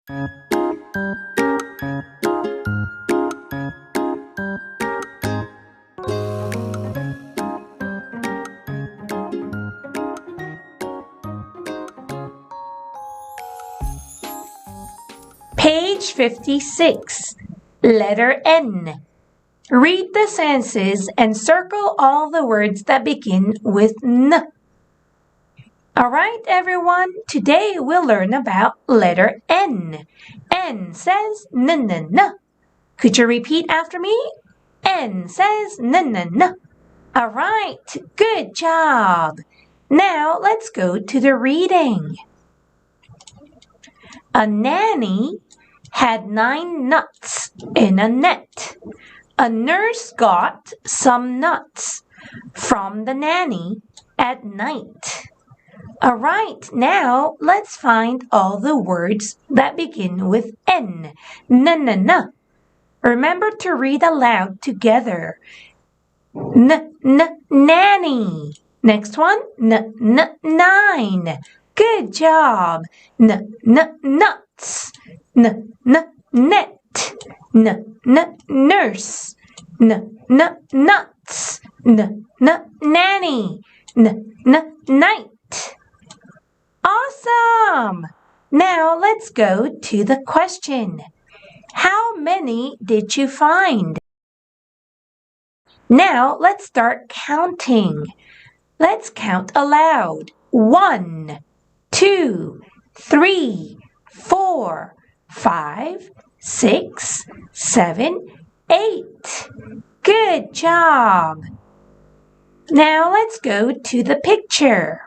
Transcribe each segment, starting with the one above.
Page 56, letter N. Read the sentences and circle all the words that begin with N. Alright, everyone, today we'll learn about letter N. N says N. Could you repeat after me? N says N. Alright, good job. Now let's go to the reading. A nanny had 9 nuts in a net. A nurse got some nuts from the nanny at night. Alright, now let's find all the words that begin with N. N. Remember to read aloud together. Nanny. Next one, 9. Good job. Nuts. Net. Nurse. Nuts. Nanny. Night. Awesome! Now let's go to the question. How many did you find? Now let's start counting. Let's count aloud. 1, 2, 3, 4, 5, 6, 7, 8. Good job! Now let's go to the picture.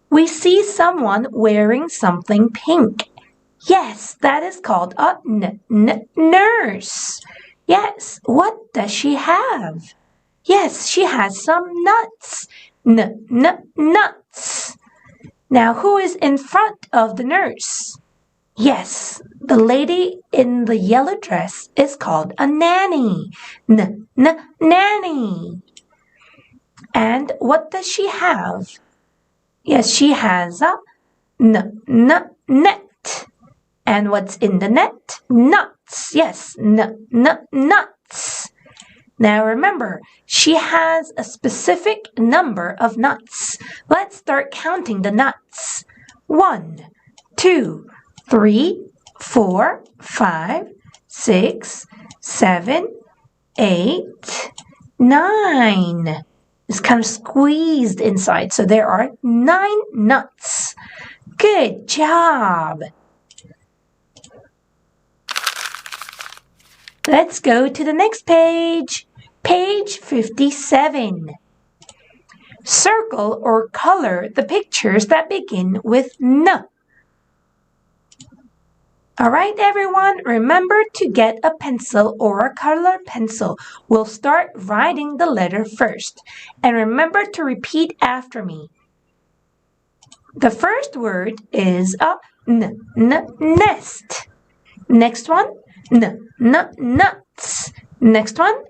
We see someone wearing something pink. Yes, that is called a nurse. Yes, what does she have? Yes, she has some nuts. Nuts. Now, who is in front of the nurse? Yes, the lady in the yellow dress is called a nanny. Nanny. And what does she have? Yes, she has a net. And what's in the net? Nuts. Yes, nuts. Now remember, she has a specific number of nuts. Let's start counting the nuts. 1, 2, 3, 4, 5, 6, 7, 8, 9. It's kind of squeezed inside, so there are 9 nuts. Good job. Let's go to the next page. Page 57. Circle or color the pictures that begin with N. Alright, everyone, remember to get a pencil or a color pencil. We'll start writing the letter first. And remember to repeat after me. The first word is a nest. Next one, nuts. Next one,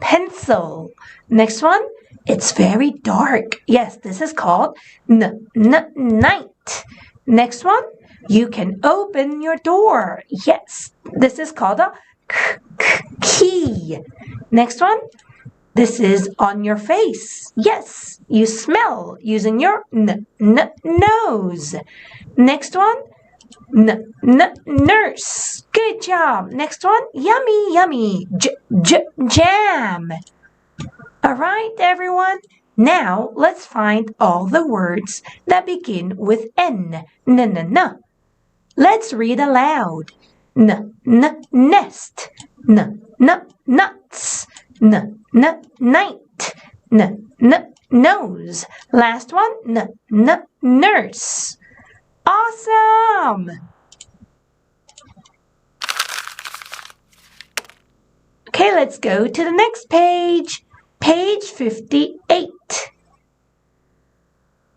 pencil. Next one, it's very dark. Yes, this is called night. Next one, you can open your door. Yes, this is called a key. Next one, this is on your face. Yes, you smell using your nose. Next one, nurse. Good job. Next one, yummy. Jam. All right, everyone. Now let's find all the words that begin with N. Let's read aloud. Nest. Nuts. Night. Nose. Last one, nurse. Awesome! Okay, let's go to the next page. Page 58.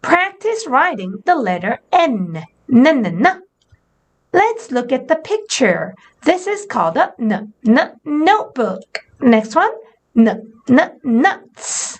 Practice writing the letter N. Let's look at the picture. This is called a notebook. Next one, nuts.